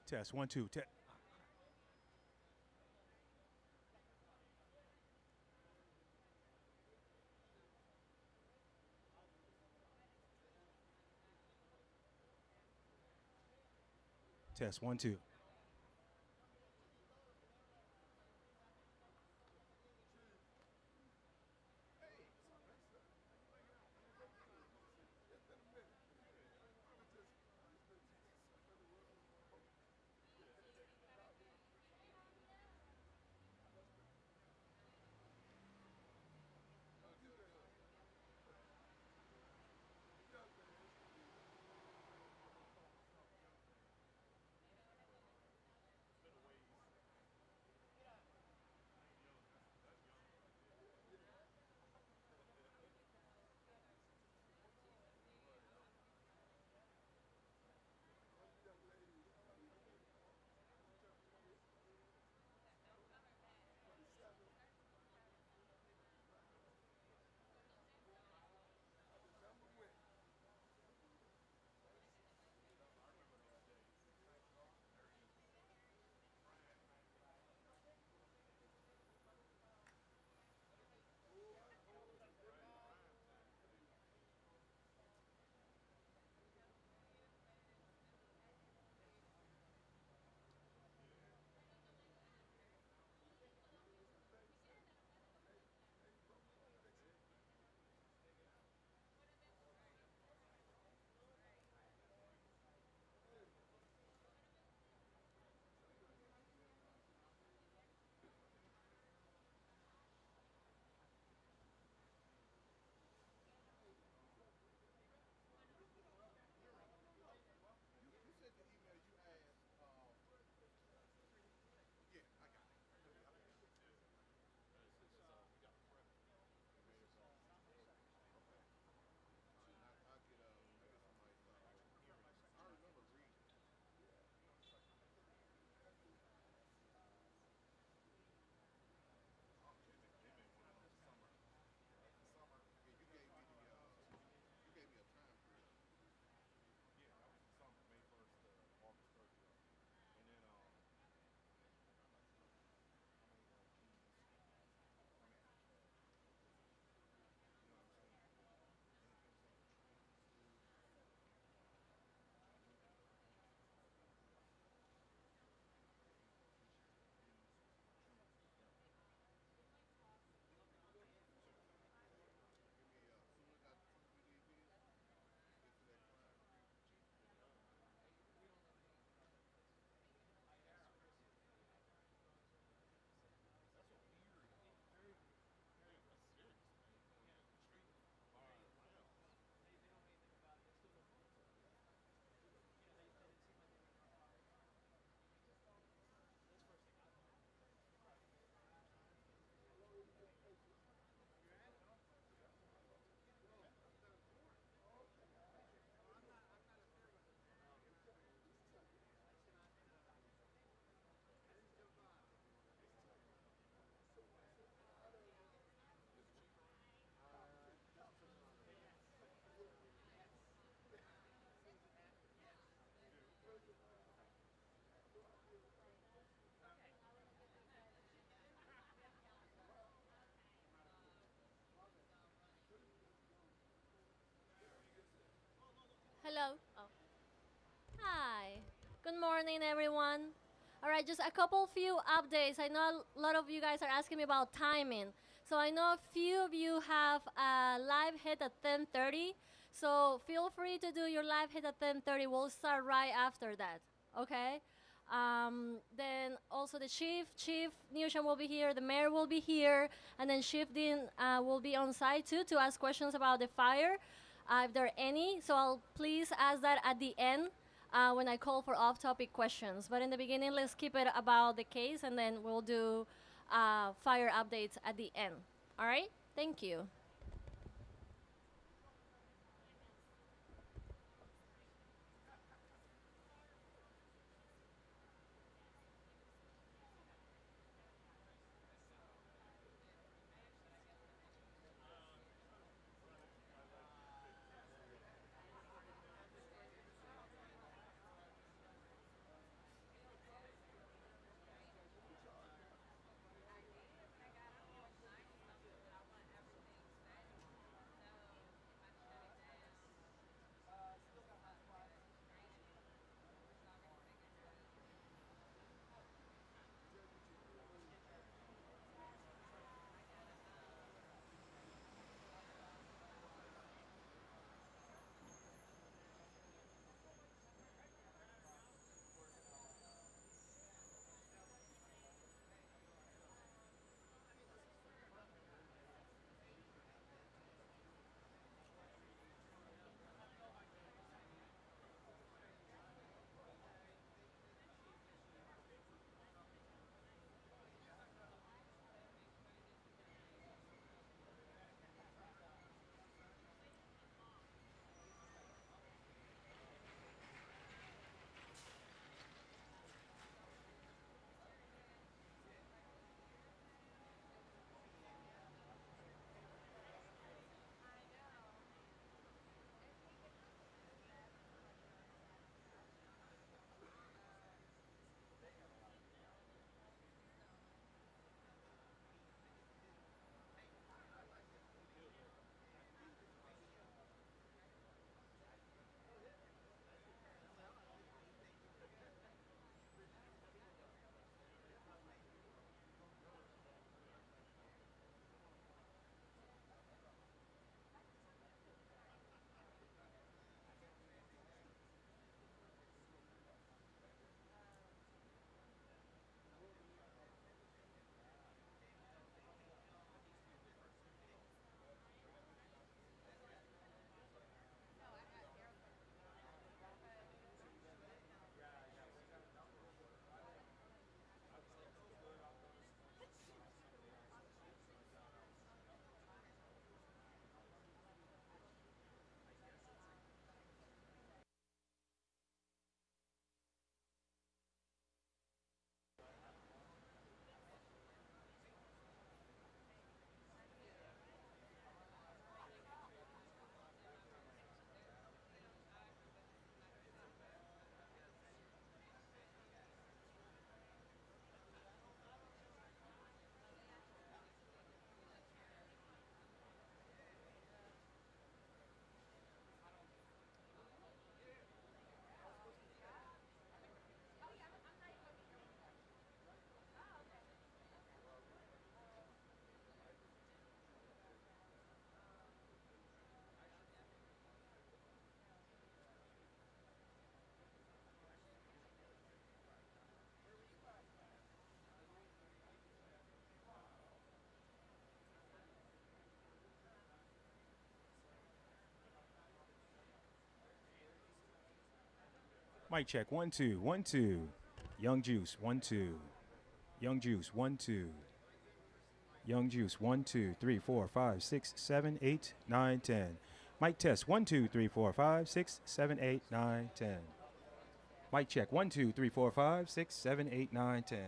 Test one, two. Test one, two. Hello. Oh. Hi. Good morning, everyone. All right, just a couple few updates. I know a lot of you guys are asking me about timing. So I know a few of you have a live hit at 10:30. So feel free to do your live hit at 10:30. We'll start right after that. Okay. Then also the Chief Newsham will be here. The mayor will be here, and then Chief Dean will be on site too to ask questions about the fire, if there are any. So I'll please ask that at the end when I call for off-topic questions. But in the beginning, let's keep it about the case, and then we'll do fire updates at the end. All right? Thank you. Mic check. 1 2 1 2. Young Juice. 1 2. Young Juice. 1 2. Young Juice. 1 2 3 4 5 6 7 8 9 10. Mic test. 1 2 3 4 5 6 7 8 9 10. Mic check. 1 2 3 4 5 6 7 8 9 10.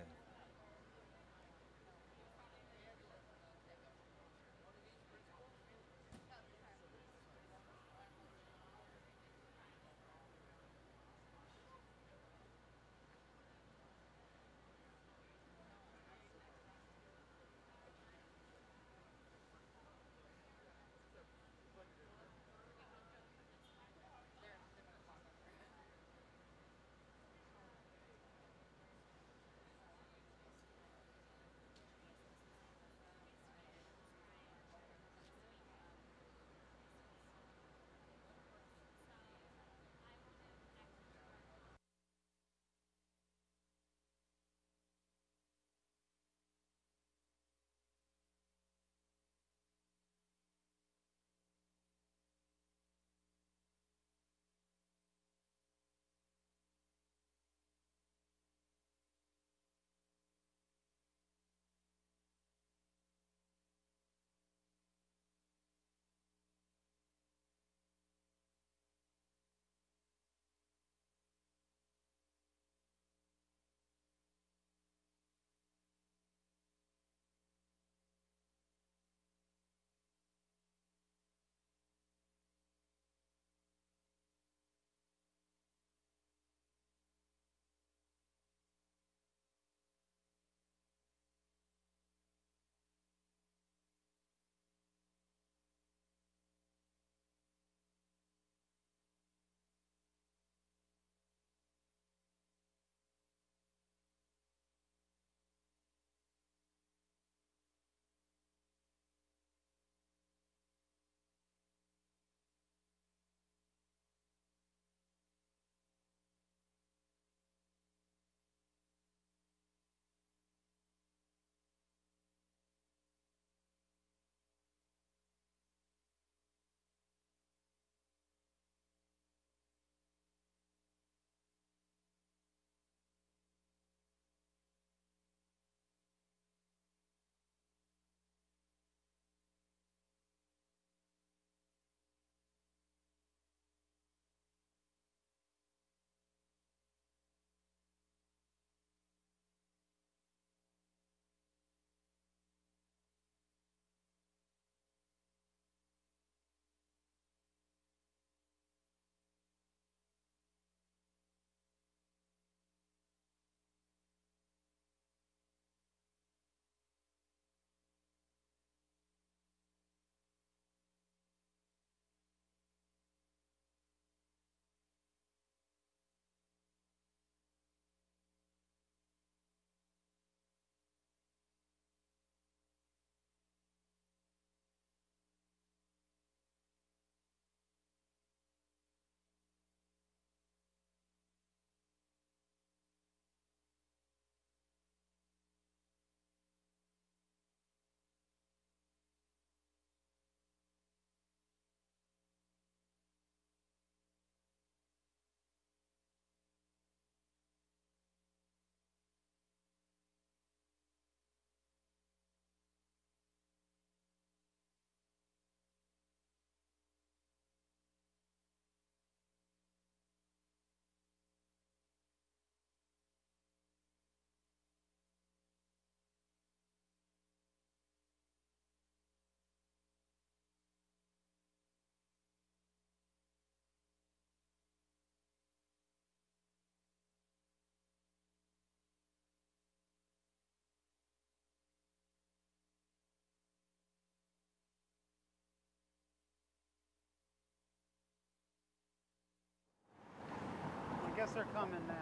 I guess they're coming now.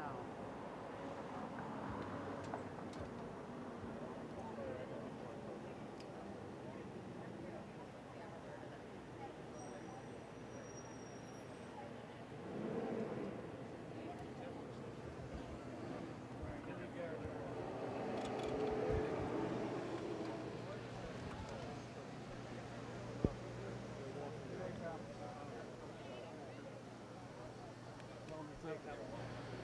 Take that one.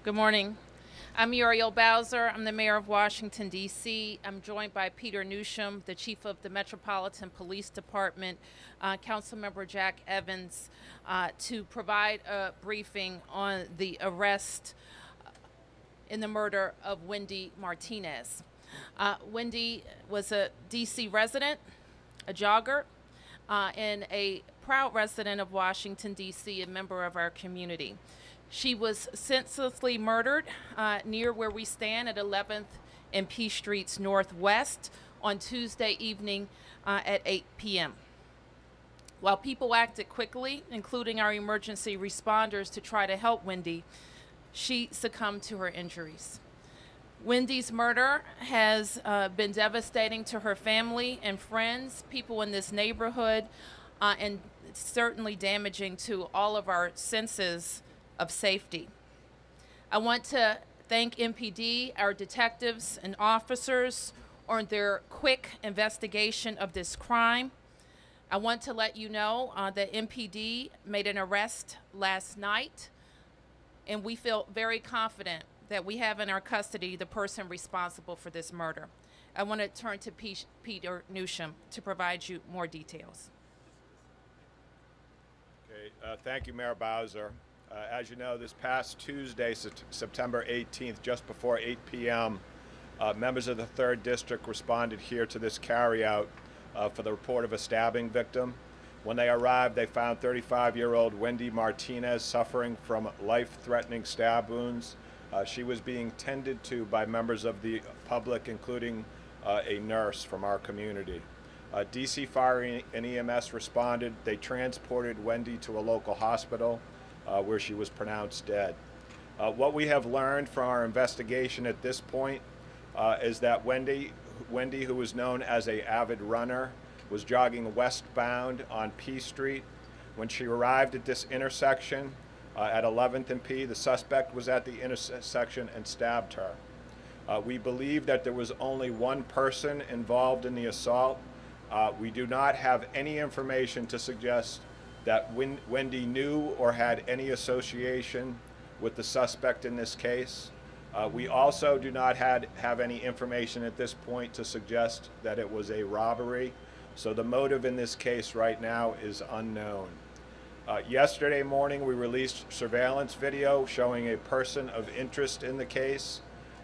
Good morning. I'm Muriel Bowser. I'm the mayor of Washington, D.C. I'm joined by Peter Newsham, the chief of the Metropolitan Police Department, Councilmember Jack Evans, to provide a briefing on the arrest in the murder of Wendy Martinez. Wendy was a D.C. resident, a jogger, and a proud resident of Washington, D.C., a member of our community. She was senselessly murdered near where we stand at 11th and P Streets Northwest on Tuesday evening at 8 p.m. While people acted quickly, including our emergency responders, to try to help Wendy, she succumbed to her injuries. Wendy's murder has been devastating to her family and friends, people in this neighborhood, and certainly damaging to all of our senses of safety. I want to thank MPD, our detectives and officers, on their quick investigation of this crime. I want to let you know that MPD made an arrest last night, and we feel very confident that we have in our custody the person responsible for this murder. I want to turn to Peter Newsham to provide you more details. Okay, thank you, Mayor Bowser. As you know, this past Tuesday, September 18th, just before 8 p.m., members of the 3rd District responded here to this carryout for the report of a stabbing victim. When they arrived, they found 35-year-old Wendy Martinez suffering from life-threatening stab wounds. She was being tended to by members of the public, including a nurse from our community. DC Fire and EMS responded. They transported Wendy to a local hospital where she was pronounced dead. What we have learned from our investigation at this point is that Wendy, who was known as an avid runner, was jogging westbound on P Street. When she arrived at this intersection at 11th and P, the suspect was at the intersection and stabbed her. We believe that there was only one person involved in the assault. We do not have any information to suggest that Wendy knew or had any association with the suspect in this case. We also do not have any information at this point to suggest that it was a robbery. So the motive in this case right now is unknown. Yesterday morning, we released surveillance video showing a person of interest in the case.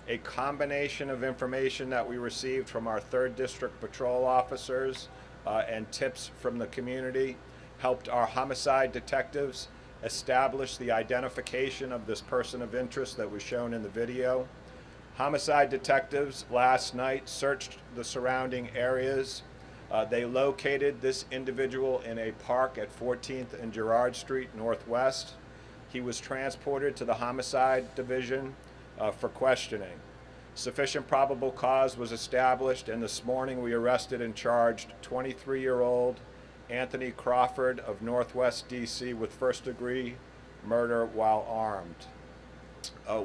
A combination of information that we received from our 3rd District patrol officers and tips from the community helped our homicide detectives establish the identification of this person of interest that was shown in the video. Homicide detectives last night searched the surrounding areas. They located this individual in a park at 14th and Girard Street Northwest. He was transported to the homicide division for questioning. Sufficient probable cause was established, and this morning we arrested and charged 23-year-old Anthony Crawford of Northwest DC with first-degree murder while armed.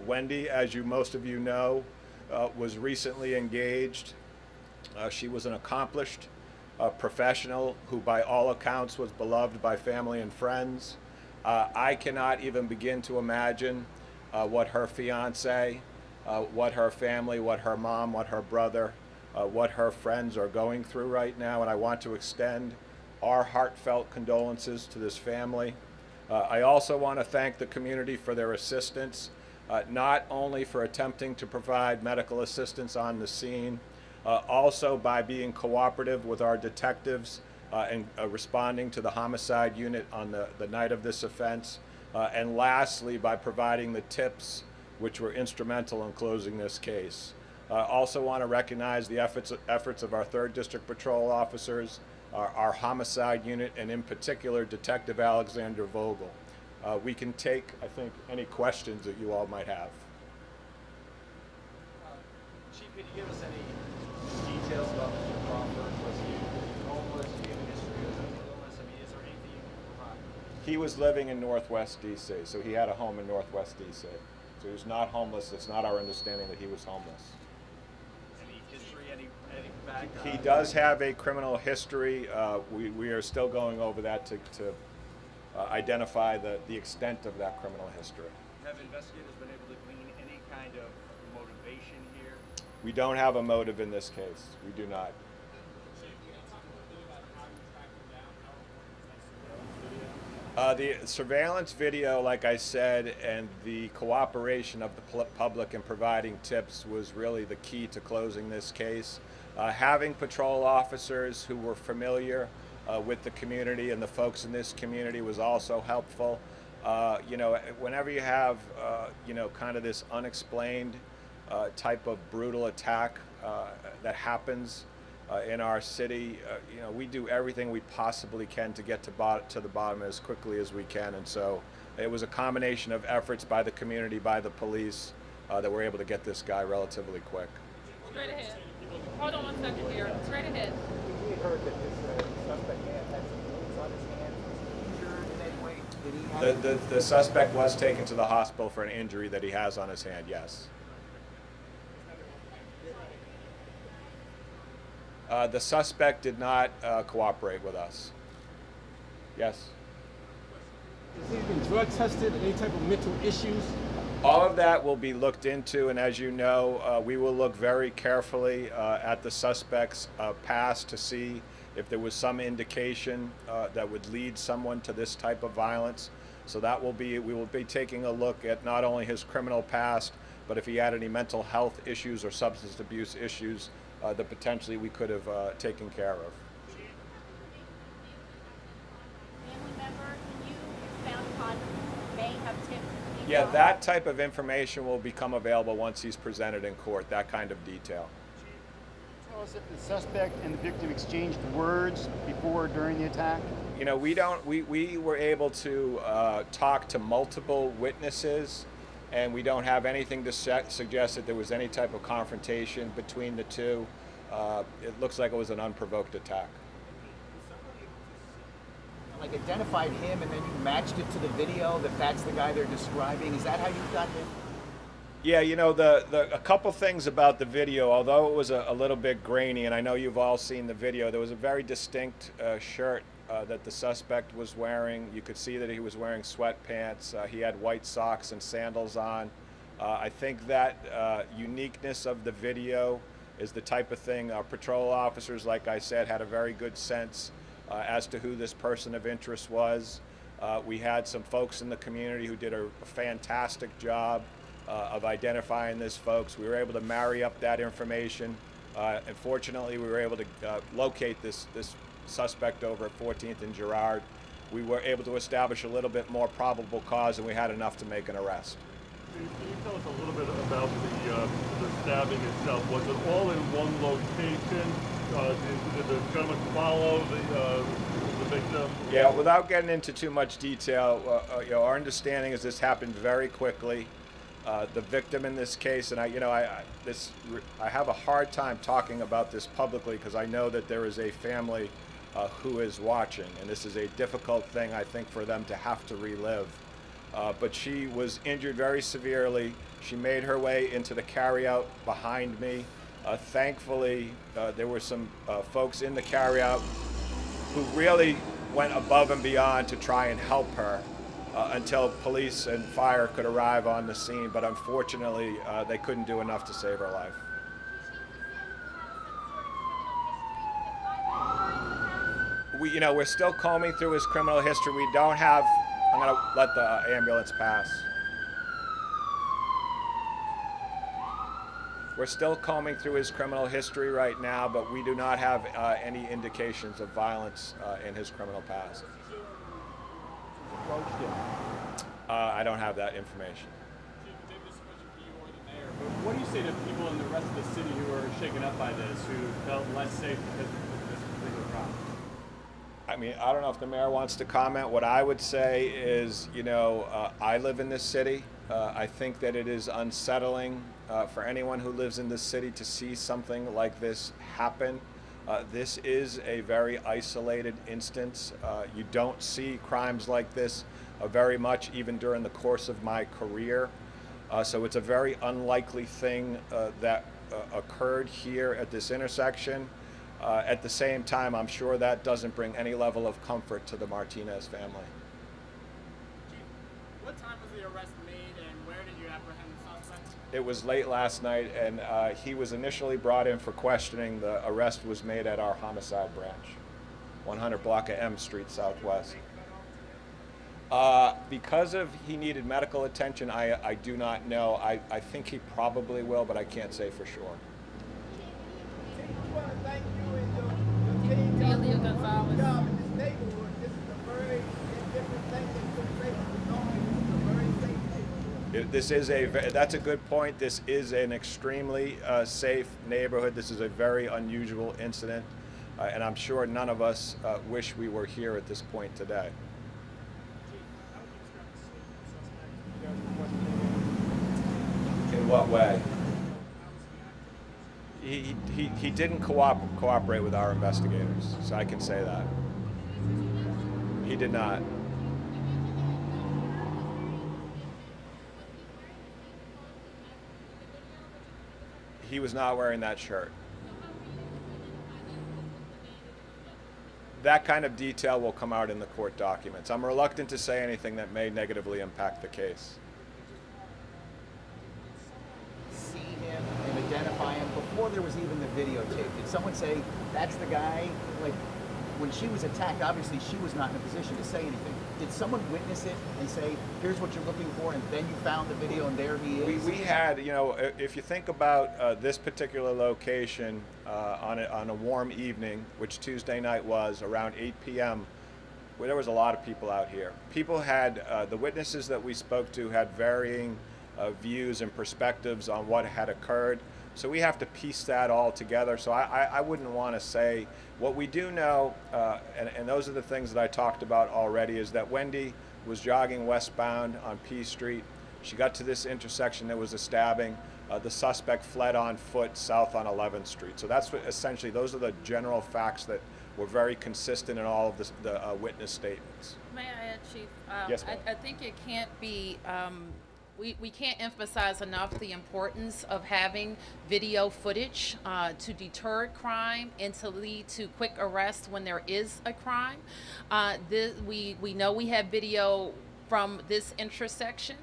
Wendy, as most of you know, was recently engaged. She was an accomplished professional who by all accounts was beloved by family and friends. I cannot even begin to imagine what her fiance, what her family, what her mom, what her brother, what her friends are going through right now, and I want to extend our heartfelt condolences to this family. I also want to thank the community for their assistance, not only for attempting to provide medical assistance on the scene, also by being cooperative with our detectives and responding to the homicide unit on the night of this offense, and lastly by providing the tips which were instrumental in closing this case. Also want to recognize the efforts of our 3rd District Patrol officers, our homicide unit, and in particular Detective Alexander Vogel. We can take, I think, any questions that you all might have. Chief, could you give us any details about Mr. Crawford? Was he homeless? Do you have a history of illness? I mean, is there anything you can provide? He was living in Northwest DC, so he had a home in Northwest DC. So he was not homeless. It's not our understanding that he was homeless. Any history, any background? He does have a criminal history. We are still going over that to identify the extent of that criminal history. Have investigators been able to glean kind of motivation here? We don't have a motive in this case. We do not. The surveillance video, like I said, and the cooperation of the public in providing tips was really the key to closing this case. Having patrol officers who were familiar with the community and the folks in this community was also helpful. You know, whenever you have, you know, kind of this unexplained type of brutal attack that happens in our city, you know, we do everything we possibly can to get to the bottom as quickly as we can. And so it was a combination of efforts by the community, by the police, that were able to get this guy relatively quick. Straight ahead. Hold on 1 second here. Straight ahead. We heard that this suspect had some wounds on his hands. Was he injured in any way? Did he have The suspect was taken to the hospital for an injury that he has on his hand, yes. The suspect did not cooperate with us. Yes? Has he been drug tested? Any type of mental issues? All of that will be looked into, and as you know, we will look very carefully at the suspect's past to see if there was some indication that would lead someone to this type of violence. So that will be, we will be taking a look at not only his criminal past, but if he had any mental health issues or substance abuse issues that potentially we could have taken care of. Family member, can you expound upon who may have tipped? Yeah, that type of information will become available once he's presented in court, that kind of detail. Tell us if the suspect and the victim exchanged words before or during the attack? You know, we were able to talk to multiple witnesses, and we don't have anything to suggest that there was any type of confrontation between the two. It looks like it was an unprovoked attack. like identified him and then you matched it to the video that that's the guy they're describing? Is that how you got him? Yeah, you know, a couple things about the video, although it was a little bit grainy, and I know you've all seen the video, there was a very distinct shirt that the suspect was wearing. You could see that he was wearing sweatpants. He had white socks and sandals on. I think that uniqueness of the video is the type of thing our patrol officers, like I said, had a very good sense as to who this person of interest was. We had some folks in the community who did a fantastic job of identifying this folks. We were able to marry up that information. And fortunately, we were able to locate this suspect over at 14th and Girard. We were able to establish a little bit more probable cause, and we had enough to make an arrest. Can you tell us a little bit about the stabbing itself? Was it all in one location? Did the gentleman follow the victim? Yeah, without getting into too much detail, you know, our understanding is this happened very quickly. The victim in this case, and I have a hard time talking about this publicly because I know that there is a family who is watching, and this is a difficult thing, I think, for them to have to relive. But she was injured very severely. She made her way into the carryout behind me. Thankfully, there were some folks in the carryout who really went above and beyond to try and help her until police and fire could arrive on the scene. But unfortunately, they couldn't do enough to save her life. We're still combing through his criminal history. We don't have. I'm going to let the ambulance pass. We're still combing through his criminal history right now, but we do not have any indications of violence in his criminal past. I don't have that information. What do you say to people in the rest of the city who are shaken up by this, who felt less safe because of this particular problem? I mean, I don't know if the mayor wants to comment. What I would say is, I live in this city. I think that it is unsettling for anyone who lives in this city to see something like this happen. This is a very isolated instance. You don't see crimes like this very much, even during the course of my career. So it's a very unlikely thing that occurred here at this intersection. At the same time, I'm sure that doesn't bring any level of comfort to the Martinez family. What time was the arrest made, and where did you apprehend the suspect? It was late last night, and he was initially brought in for questioning. The arrest was made at our homicide branch, 100 block of M Street Southwest. Because of he needed medical attention, I do not know. I think he probably will, but I can't say for sure. Delia Gonzalez. Job in this neighborhood. This is a very different thing than took place in a very safe neighborhood. This is that's a good point. This is an extremely safe neighborhood. This is a very unusual incident, and I'm sure none of us wish we were here at this point today. In what way? He didn't cooperate with our investigators, so I can say that. He did not. He was not wearing that shirt. That kind of detail will come out in the court documents. I'm reluctant to say anything that may negatively impact the case. See him and identify him before there was even the videotape? Did someone say, that's the guy? Like, when she was attacked, obviously she was not in a position to say anything. Did someone witness it and say, here's what you're looking for, and then you found the video and there he is? We had, you know, if you think about this particular location on a warm evening, which Tuesday night was, around 8 p.m., where there was a lot of people out here. People had, the witnesses that we spoke to had varying views and perspectives on what had occurred. So we have to piece that all together. So I wouldn't want to say. What we do know, and those are the things that I talked about already, is that Wendy was jogging westbound on P Street. She got to this intersection, there was a stabbing. The suspect fled on foot south on 11th Street. So that's what, essentially, those are the general facts that were very consistent in all of the witness statements. May I add, Chief? Yes, ma'am. I think it can't be, we can't emphasize enough the importance of having video footage to deter crime and to lead to quick arrest when there is a crime. We know we have video from this intersection.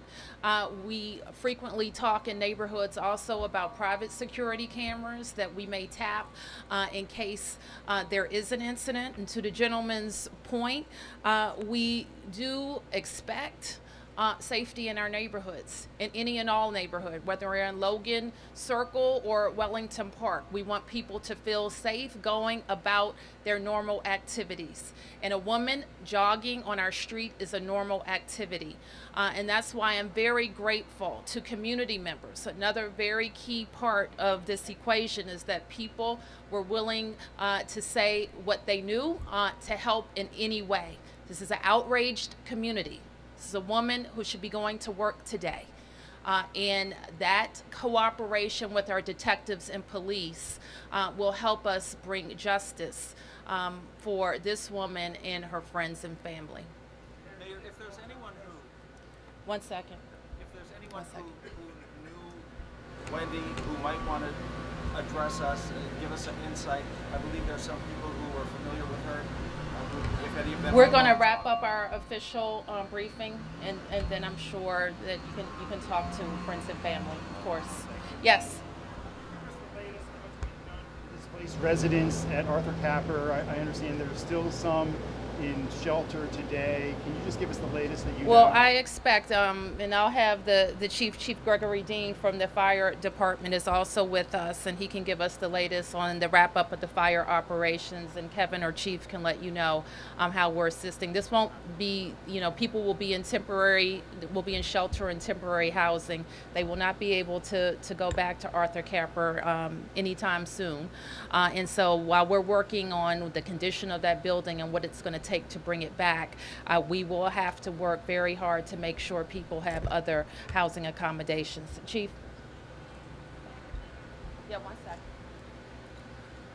We frequently talk in neighborhoods also about private security cameras that we may tap in case there is an incident. And to the gentleman's point, we do expect safety in our neighborhoods, in any and all neighborhood, whether we're in Logan Circle or Wellington Park. We want people to feel safe going about their normal activities. And a woman jogging on our street is a normal activity. And that's why I'm very grateful to community members. Another very key part of this equation is that people were willing to say what they knew to help in any way. This is an outraged community. This is a woman who should be going to work today. And that cooperation with our detectives and police will help us bring justice for this woman and her friends and family. Mayor, if there's anyone who... 1 second. If there's anyone who knew Wendy, who might want to address us, give us an insight, I believe there's some people who are familiar with her. If any of them We're going to wrap up our official briefing, and then I'm sure that you can talk to friends and family, of course. Yes. Displaced residents at Arthur Capper, I understand there's still some in shelter today. Can you just give us the latest that you Well, know? I expect, and I'll have the Chief Gregory Dean from the fire department is also with us, and he can give us the latest on the wrap up of the fire operations, and Kevin or Chief can let you know how we're assisting. This won't be, people will be in shelter and temporary housing. They will not be able to go back to Arthur Capper anytime soon. And so while we're working on the condition of that building and what it's going to take to bring it back, we will have to work very hard to make sure people have other housing accommodations. Chief? Yeah, 1 second.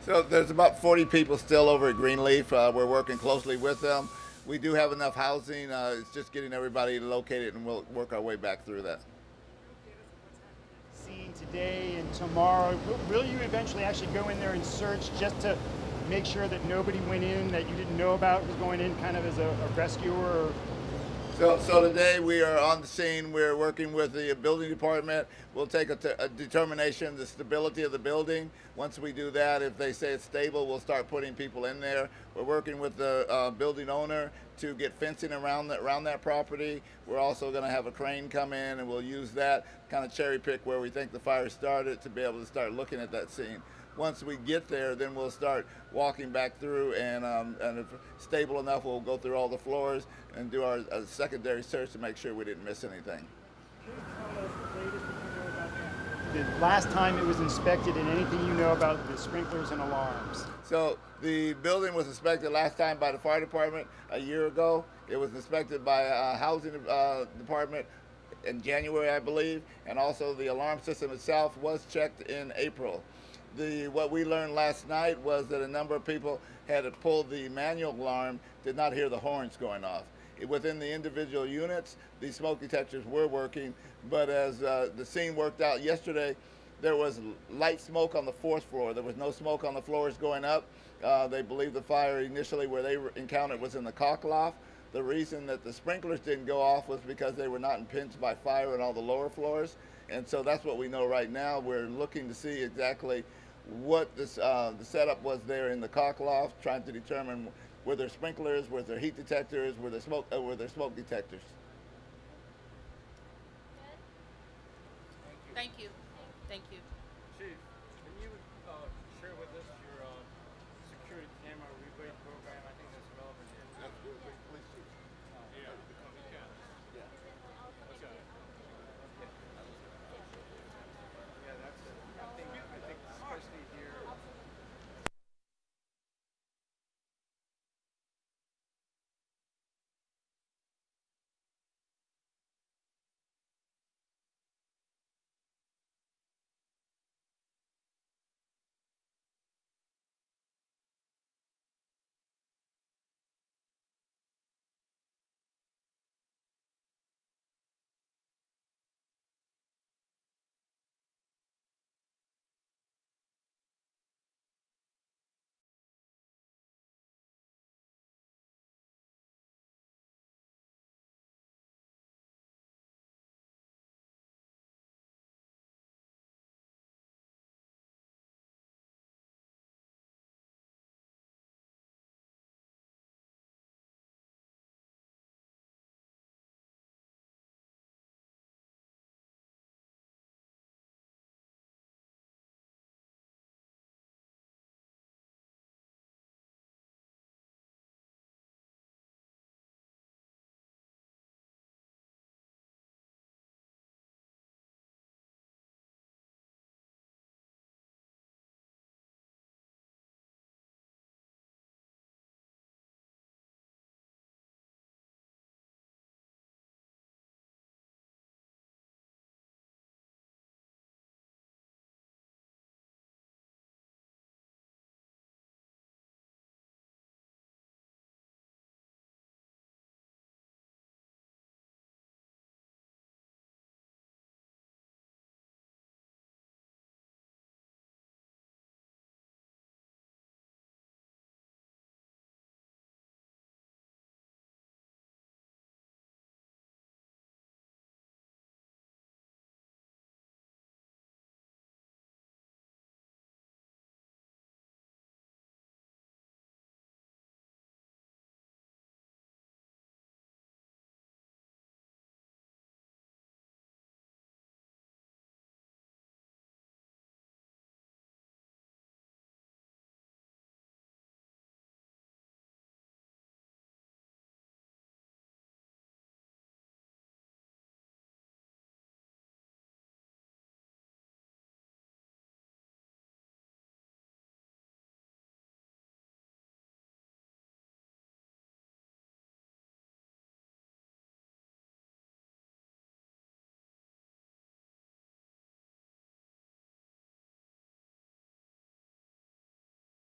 So there's about 40 people still over at Greenleaf. We're working closely with them. We do have enough housing. It's just getting everybody located, and we'll work our way back through that. Seeing today and tomorrow, will you eventually actually go in there and search just to make sure that nobody went in that you didn't know about was going in kind of as a rescuer? Or So today we are on the scene. We're working with the building department. We'll take a determination, the stability of the building. Once we do that, if they say it's stable, we'll start putting people in there. We're working with the building owner to get fencing around that property. We're also going to have a crane come in, and we'll use that, kind of cherry pick where we think the fire started to be able to start looking at that scene. Once we get there, then we'll start walking back through, and if stable enough, we'll go through all the floors and do our secondary search to make sure we didn't miss anything. The last time it was inspected and anything you know about the sprinklers and alarms? So the building was inspected last time by the fire department a year ago. It was inspected by a housing department in January, I believe, and also the alarm system itself was checked in April. What we learned last night was that a number of people had pulled the manual alarm, did not hear the horns going off. Within the individual units, the smoke detectors were working, but as the scene worked out yesterday, there was light smoke on the 4th floor. There was no smoke on the floors going up. They believe the fire initially where they encountered was in the caulk loft. The reason that the sprinklers didn't go off was because they were not impinged by fire on all the lower floors. And so that's what we know right now. We're looking to see exactly what the setup was there in the caulk loft, trying to determine were there sprinklers, were there heat detectors, were there smoke detectors.